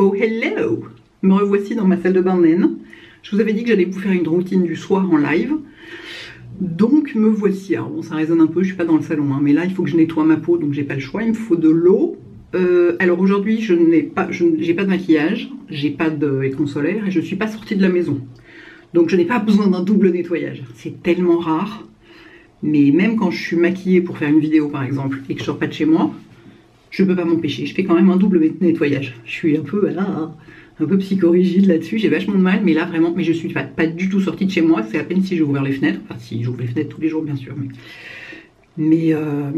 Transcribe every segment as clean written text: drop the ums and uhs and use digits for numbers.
Oh hello! Me revoici dans ma salle de bain naine. Je vous avais dit que j'allais vous faire une routine du soir en live. Donc me voici. Alors bon, ça résonne un peu, je suis pas dans le salon, hein, mais là il faut que je nettoie ma peau, donc j'ai pas le choix, il me faut de l'eau. Alors aujourd'hui j'ai pas de maquillage, j'ai pas d'écran solaire et je suis pas sortie de la maison. Donc je n'ai pas besoin d'un double nettoyage. C'est tellement rare. Mais même quand je suis maquillée pour faire une vidéo par exemple et que je sors pas de chez moi, je peux pas m'empêcher. Je fais quand même un double nettoyage. Je suis un peu psychorigide là-dessus. J'ai vachement de mal, mais là vraiment, mais je suis pas du tout sortie de chez moi. C'est à peine si j'ai ouvert les fenêtres. Enfin si j'ouvre les fenêtres tous les jours bien sûr. Mais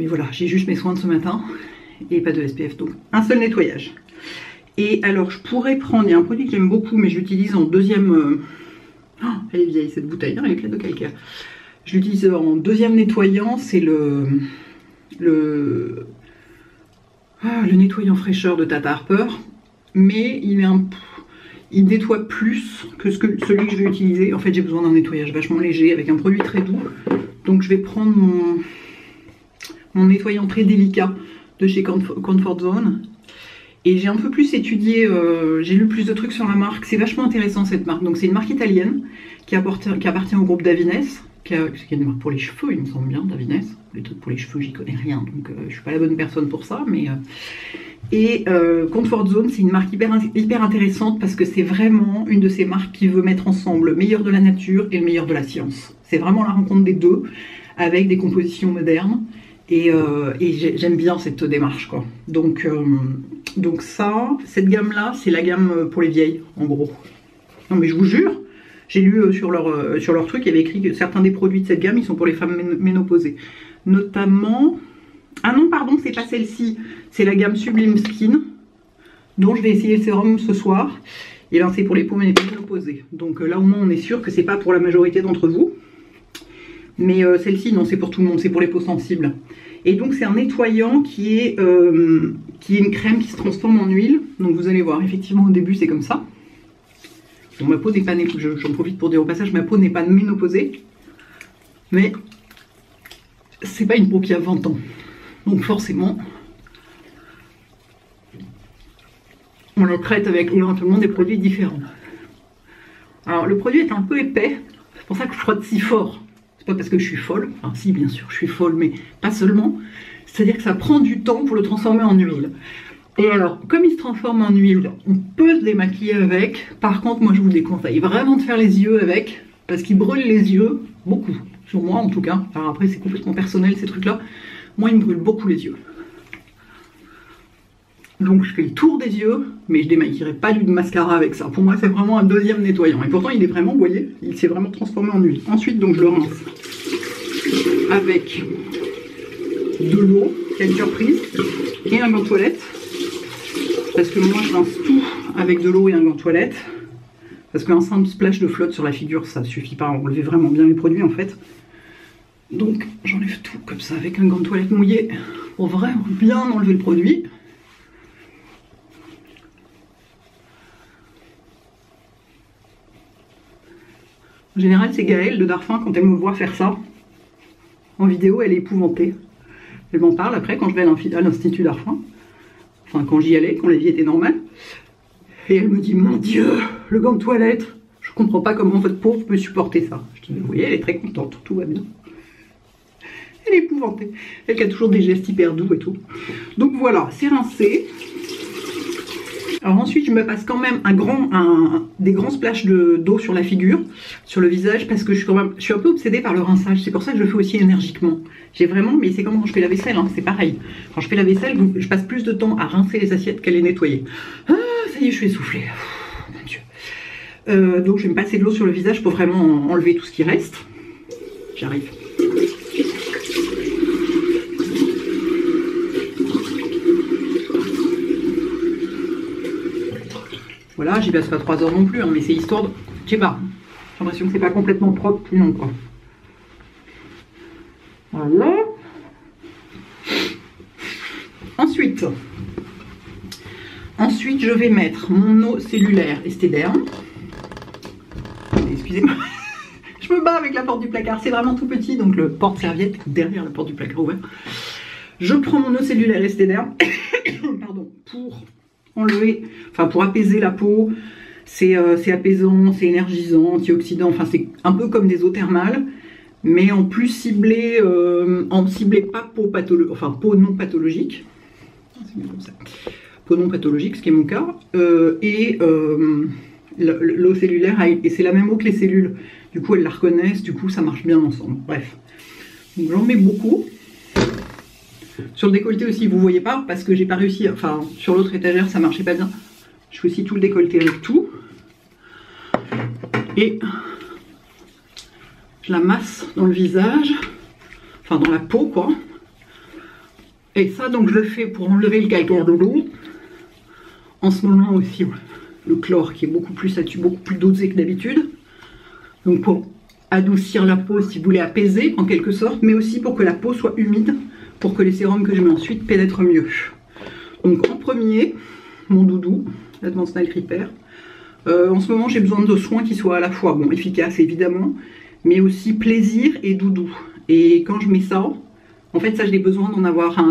voilà, j'ai juste mes soins de ce matin et pas de SPF. Donc un seul nettoyage. Et alors je pourrais prendre, il y a un produit que j'aime beaucoup, mais j'utilise en deuxième... Oh, elle est vieille cette bouteille, hein, elle est pleine de calcaire. Je l'utilise en deuxième nettoyant, c'est le nettoyant fraîcheur de Tata Harper, mais il nettoie plus que celui que je vais utiliser. En fait, j'ai besoin d'un nettoyage vachement léger avec un produit très doux. Donc je vais prendre mon nettoyant très délicat de chez Comfort Zone. Et j'ai un peu plus étudié, j'ai lu plus de trucs sur la marque. C'est vachement intéressant cette marque. Donc c'est une marque italienne qui appartient au groupe Davines. Qui est une marque pour les cheveux, il me semble bien, Davines. Les trucs pour les cheveux, j'y connais rien, donc je suis pas la bonne personne pour ça. Mais Comfort Zone, c'est une marque hyper intéressante parce que c'est vraiment une de ces marques qui veut mettre ensemble le meilleur de la nature et le meilleur de la science. C'est vraiment la rencontre des deux, avec des compositions modernes. Et j'aime bien cette démarche, quoi. Donc cette gamme-là, c'est la gamme pour les vieilles, en gros. Non mais je vous jure. J'ai lu sur leur truc, il y avait écrit que certains des produits de cette gamme, ils sont pour les femmes ménopausées. Notamment... Ah non, pardon, c'est pas celle-ci. C'est la gamme Sublime Skin, dont je vais essayer le sérum ce soir. Et là, c'est pour les peaux ménopausées. Donc là, au moins, on est sûr que c'est pas pour la majorité d'entre vous. Mais celle-ci, non, c'est pour tout le monde, c'est pour les peaux sensibles. Et donc, c'est un nettoyant qui est une crème qui se transforme en huile. Donc, vous allez voir, effectivement, au début, c'est comme ça. Bon, ma peau n'est pas, j'en profite pour dire au passage, ma peau n'est pas ménopausée, mais c'est pas une peau qui a 20 ans. Donc forcément, on le traite avec éventuellement des produits différents. Alors le produit est un peu épais, c'est pour ça que je frotte si fort. C'est pas parce que je suis folle, enfin si bien sûr je suis folle, mais pas seulement. C'est-à-dire que ça prend du temps pour le transformer en huile. Et alors, comme il se transforme en huile, on peut se démaquiller avec. Par contre, moi je vous déconseille vraiment de faire les yeux avec, parce qu'il brûle les yeux, beaucoup. Sur moi en tout cas. Alors après, c'est complètement personnel ces trucs-là. Moi, il me brûle beaucoup les yeux. Donc je fais le tour des yeux, mais je démaquillerai pas du mascara avec ça. Pour moi, c'est vraiment un deuxième nettoyant. Et pourtant, il est vraiment, vous voyez, il s'est vraiment transformé en huile. Ensuite, donc je le rince avec de l'eau, quelle surprise, et un gant de toilette. Parce que moi je rince tout avec de l'eau et un gant de toilette. Parce qu'un simple splash de flotte sur la figure, ça suffit pas à enlever vraiment bien les produits en fait. Donc j'enlève tout comme ça avec un gant de toilette mouillé pour vraiment bien enlever le produit. En général, c'est Gaëlle de Darphin, quand elle me voit faire ça en vidéo, elle est épouvantée. Elle m'en parle après quand je vais à l'Institut Darphin. Enfin, quand j'y allais, quand la vie était normale. Et elle me dit, mon Dieu, le gant de toilette, je comprends pas comment votre peau peut supporter ça. Je dis, vous voyez, elle est très contente, tout va bien. Elle est épouvantée. Elle qui a toujours des gestes hyper doux et tout. Donc voilà, c'est rincé. Alors ensuite, je me passe quand même des grands splashes d'eau sur la figure, sur le visage, parce que je suis un peu obsédée par le rinçage. C'est pour ça que je le fais aussi énergiquement. J'ai vraiment, mais c'est comme quand je fais la vaisselle, hein, c'est pareil. Quand je fais la vaisselle, je passe plus de temps à rincer les assiettes qu'à les nettoyer. Ah, ça y est, je suis essoufflée. Oh, mon Dieu. Donc je vais me passer de l'eau sur le visage pour vraiment enlever tout ce qui reste. J'arrive. Voilà, j'y passe pas 3 heures non plus, hein, mais c'est histoire de... Je sais pas, j'ai l'impression que c'est pas complètement propre plus non, quoi. Voilà. Ensuite, je vais mettre mon eau cellulaire Esthederm. Excusez-moi, je me bats avec la porte du placard, c'est vraiment tout petit, donc le porte-serviette derrière la porte du placard ouvert. Je prends mon eau cellulaire Esthederm, pardon, pour enlever, enfin pour apaiser la peau. C'est apaisant, c'est énergisant, antioxydant, enfin c'est un peu comme des eaux thermales, mais en plus ciblé, pas peau pathologique, enfin peau non pathologique, c'est bien comme ça. Peau non pathologique, ce qui est mon cas, l'eau cellulaire, et c'est la même eau que les cellules, du coup elles la reconnaissent, du coup ça marche bien ensemble, bref. Donc j'en mets beaucoup. Sur le décolleté aussi, vous voyez pas, parce que j'ai pas réussi, enfin sur l'autre étagère ça marchait pas bien. Je fais aussi tout le décolleté avec tout. Et je la masse dans le visage, enfin dans la peau quoi. Et ça donc je le fais pour enlever le calcaire de l'eau. En ce moment aussi, ouais, le chlore qui est beaucoup plus dosé que d'habitude. Donc pour adoucir la peau, si vous voulez apaiser en quelque sorte, mais aussi pour que la peau soit humide, pour que les sérums que je mets ensuite pénètrent mieux. Donc en premier, mon doudou, l'Advanced Night Repair. En ce moment j'ai besoin de soins qui soient à la fois bon, efficaces évidemment, mais aussi plaisir et doudou. Et quand je mets ça, en fait ça j'ai besoin d'en avoir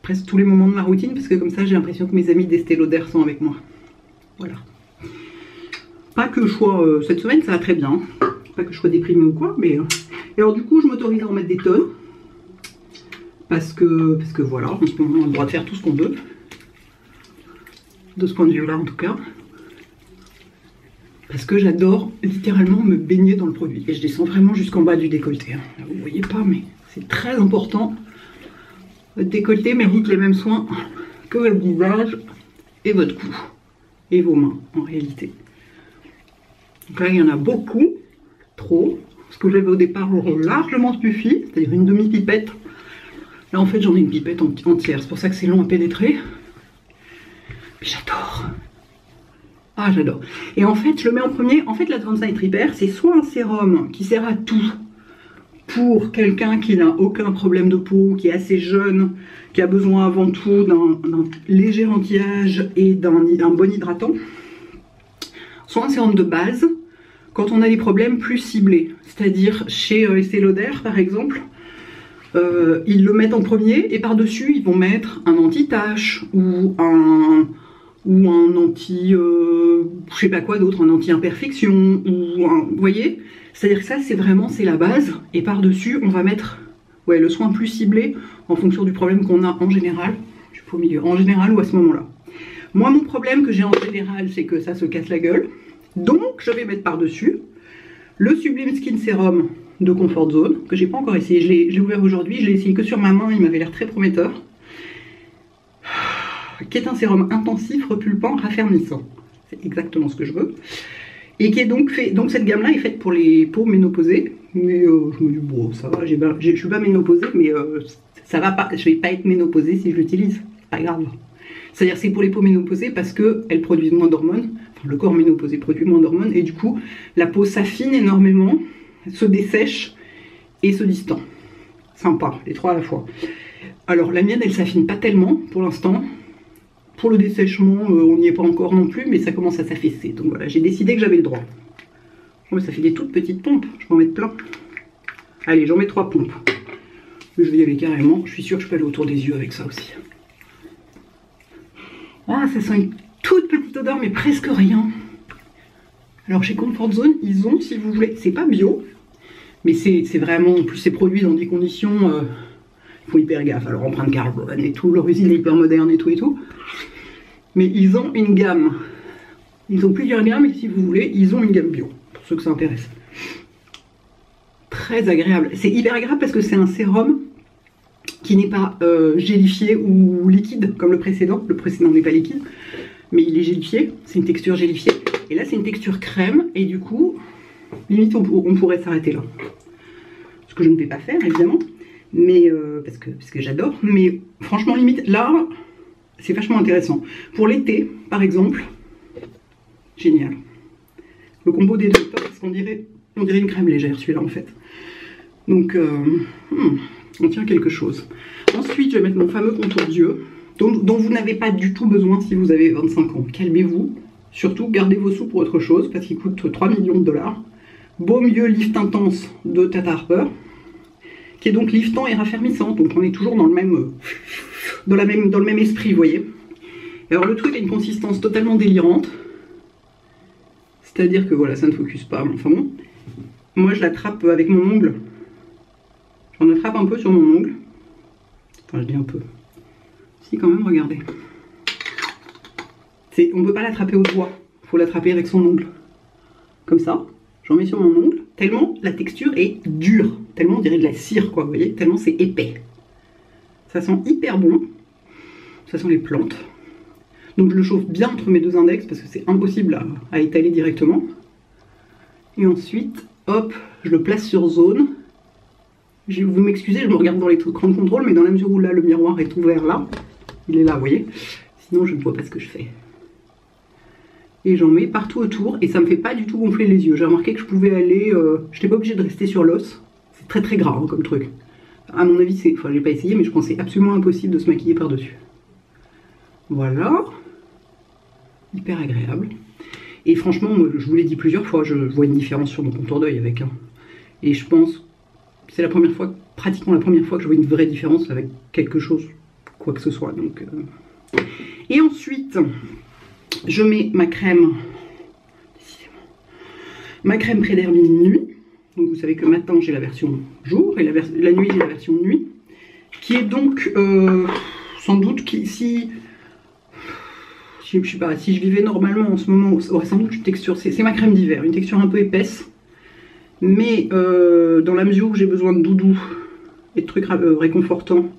presque tous les moments de ma routine, parce que comme ça j'ai l'impression que mes amis d'Estée Lauder sont avec moi. Voilà. Pas que je sois, cette semaine ça va très bien, pas que je sois déprimée ou quoi, mais... Et alors du coup je m'autorise à en mettre des tonnes, parce que voilà, en ce moment on a le droit de faire tout ce qu'on veut. De ce point de vue là en tout cas, parce que j'adore littéralement me baigner dans le produit, et je descends vraiment jusqu'en bas du décolleté, là, vous voyez pas mais c'est très important. Votre décolleté mérite les mêmes soins que votre visage et votre cou et vos mains en réalité. Donc là il y en a beaucoup, trop, ce que j'avais au départ aurait largement suffi, c'est-à-dire une demi-pipette. Là en fait j'en ai une pipette entière, c'est pour ça que c'est long à pénétrer. J'adore. Ah j'adore. Et en fait je le mets en premier. En fait l'Advanced Night Repair c'est soit un sérum qui sert à tout pour quelqu'un qui n'a aucun problème de peau, qui est assez jeune, qui a besoin avant tout d'un léger anti-âge et d'un bon hydratant, soit un sérum de base quand on a des problèmes plus ciblés, c'est-à-dire chez Estée Lauder par exemple. Ils le mettent en premier et par-dessus ils vont mettre un anti-tache ou un anti, je sais pas quoi d'autre, un anti-imperfection ou un, vous voyez, c'est-à-dire que ça c'est vraiment, c'est la base, et par-dessus on va mettre le soin plus ciblé en fonction du problème qu'on a en général, je suis pas au milieu, en général ou à ce moment-là. Moi mon problème que j'ai en général c'est que ça se casse la gueule, donc je vais mettre par-dessus le Sublime Skin Serum de Comfort Zone, que j'ai pas encore essayé, je l'ai ouvert aujourd'hui, je l'ai essayé que sur ma main, il m'avait l'air très prometteur, qui est un sérum intensif, repulpant, raffermissant. C'est exactement ce que je veux. Et qui est donc fait, donc cette gamme-là est faite pour les peaux ménopausées, mais je me dis, bon, ça va, je suis pas ménopausée, mais ça va pas, je vais pas être ménopausée si je l'utilise, pas grave. C'est-à-dire c'est pour les peaux ménopausées parce qu'elles produisent moins d'hormones, enfin, le corps ménopausé produit moins d'hormones, et du coup, la peau s'affine énormément, se dessèche et se distend. Sympa, les trois à la fois. Alors la mienne, elle s'affine pas tellement pour l'instant. Pour le dessèchement, on n'y est pas encore non plus, mais ça commence à s'affaisser. Donc voilà, j'ai décidé que j'avais le droit. Oh, ça fait des toutes petites pompes, je vais en mettre plein. Allez, j'en mets 3 pompes. Je vais y aller carrément, je suis sûre que je peux aller autour des yeux avec ça aussi. Ah, ça sent une toute petite odeur, mais presque rien. Alors chez Comfort Zone, ils ont, si vous voulez, c'est pas bio, mais c'est vraiment, en plus c'est produit dans des conditions, ils font hyper gaffe, alors empreinte carbone et tout, leur usine est hyper moderne et tout. Mais ils ont une gamme, ils ont plusieurs gammes, et si vous voulez, ils ont une gamme bio, pour ceux que ça intéresse. Très agréable, c'est hyper agréable parce que c'est un sérum qui n'est pas gélifié ou liquide comme le précédent n'est pas liquide, mais il est gélifié, c'est une texture gélifiée, et là c'est une texture crème, et du coup, limite on pourrait s'arrêter là. Ce que je ne vais pas faire évidemment, mais parce que j'adore, mais franchement limite là, c'est vachement intéressant. Pour l'été, par exemple, génial. Le combo des deux, parce qu'on dirait une crème légère celui-là en fait. Donc, on tient quelque chose. Ensuite, je vais mettre mon fameux contour d'yeux, dont vous n'avez pas du tout besoin si vous avez 25 ans. Calmez-vous. Surtout, gardez vos sous pour autre chose, parce qu'il coûte 3 millions de dollars. Baume Yeux Lift Intense de Tata Harper, qui est donc liftant et raffermissant. Donc on est toujours dans le même, dans le même esprit, vous voyez. Alors le truc a une consistance totalement délirante. C'est-à-dire que voilà, ça ne focus pas. Enfin bon. Moi je l'attrape avec mon ongle. J'en attrape un peu sur mon ongle. Enfin je dis un peu. Si quand même, regardez. On ne peut pas l'attraper au doigt. Il faut l'attraper avec son ongle. Comme ça. J'en mets sur mon ongle. Tellement la texture est dure. Tellement on dirait de la cire quoi, vous voyez. Tellement c'est épais. Ça sent hyper bon. Ça sent les plantes. Donc je le chauffe bien entre mes deux index parce que c'est impossible à étaler directement. Et ensuite, hop, je le place sur zone. Vous m'excusez, je me regarde dans les écrans de contrôle, mais dans la mesure où là le miroir est ouvert là, il est là, vous voyez. Sinon je ne vois pas ce que je fais. Et j'en mets partout autour et ça me fait pas du tout gonfler les yeux. J'ai remarqué que je pouvais aller, je n'étais pas obligée de rester sur l'os. C'est très très gras hein, comme truc. À mon avis, c'est, enfin j'ai pas essayé, mais je pense que c'est absolument impossible de se maquiller par-dessus. Voilà. Hyper agréable. Et franchement, moi, je vous l'ai dit plusieurs fois, je vois une différence sur mon contour d'œil avec. Et je pense, c'est la première fois, pratiquement la première fois que je vois une vraie différence avec quelque chose, quoi que ce soit. Donc, Et ensuite, je mets ma crème, Prédermine nuit. Donc vous savez que maintenant j'ai la version jour et la nuit j'ai la version nuit. Qui est donc, sans doute, si je sais pas, si je vivais normalement en ce moment, aurait sans doute une texture, c'est ma crème d'hiver, une texture un peu épaisse. Mais dans la mesure où j'ai besoin de doudou et de trucs réconfortants,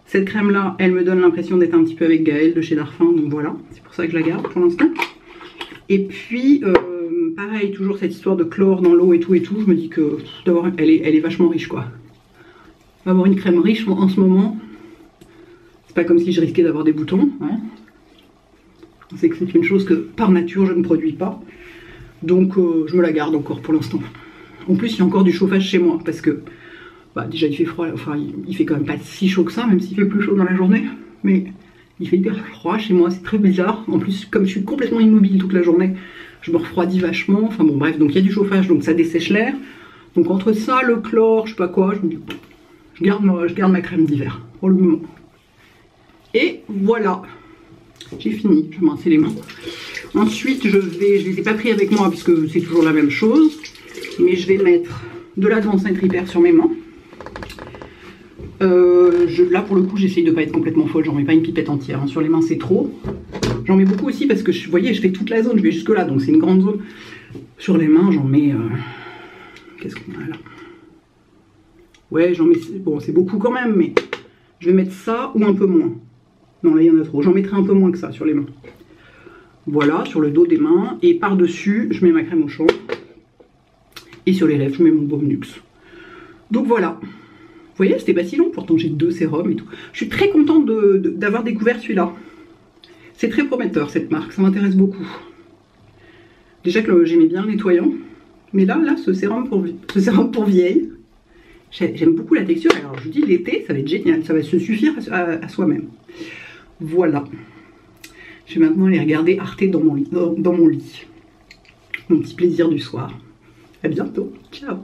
cette crème là, elle me donne l'impression d'être un petit peu avec Gaëlle de chez Darphin, donc voilà, c'est pour ça que je la garde pour l'instant. Et puis, pareil, toujours cette histoire de chlore dans l'eau et tout, je me dis que d'abord elle est vachement riche quoi. Avoir une crème riche en ce moment, c'est pas comme si je risquais d'avoir des boutons. Hein. C'est que c'est une chose que par nature je ne produis pas. Donc je me la garde encore pour l'instant. En plus il y a encore du chauffage chez moi parce que bah, déjà il fait froid, enfin il fait quand même pas si chaud que ça, même s'il fait plus chaud dans la journée. Mais il fait hyper froid chez moi, c'est très bizarre. En plus comme je suis complètement immobile toute la journée, je me refroidis vachement. Enfin bon bref, donc il y a du chauffage, donc ça dessèche l'air. Donc entre ça, le chlore, je sais pas quoi, je me dis je garde ma crème d'hiver pour le moment. Et voilà. J'ai fini, je vais rincer les mains. Ensuite, je les ai pas pris avec moi puisque c'est toujours la même chose. Mais je vais mettre de l'Advanced Night Repair sur mes mains. Là, pour le coup, j'essaye de pas être complètement folle. J'en mets pas une pipette entière. Hein. Sur les mains, c'est trop. J'en mets beaucoup aussi parce que, vous voyez, je fais toute la zone. Je vais jusque là, donc c'est une grande zone. Sur les mains, j'en mets... Qu'est-ce qu'on a là? Ouais, j'en mets... Bon, c'est beaucoup quand même, mais je vais mettre ça ou un peu moins. Non, là, il y en a trop. J'en mettrai un peu moins que ça sur les mains. Voilà, sur le dos des mains. Et par-dessus, je mets ma crème au chanvre. Et sur les lèvres, je mets mon baume Nuxe. Donc voilà. Vous voyez, c'était pas si long. Pourtant, j'ai 2 sérums et tout. Je suis très contente d'avoir découvert celui-là. C'est très prometteur, cette marque. Ça m'intéresse beaucoup. Déjà que j'aimais bien le nettoyant. Mais là, ce sérum pour vieille, j'aime beaucoup la texture. Alors, je vous dis, l'été, ça va être génial. Ça va se suffire à soi-même. Voilà. Je vais maintenant aller regarder Arte dans mon lit. Mon petit plaisir du soir. À bientôt. Ciao.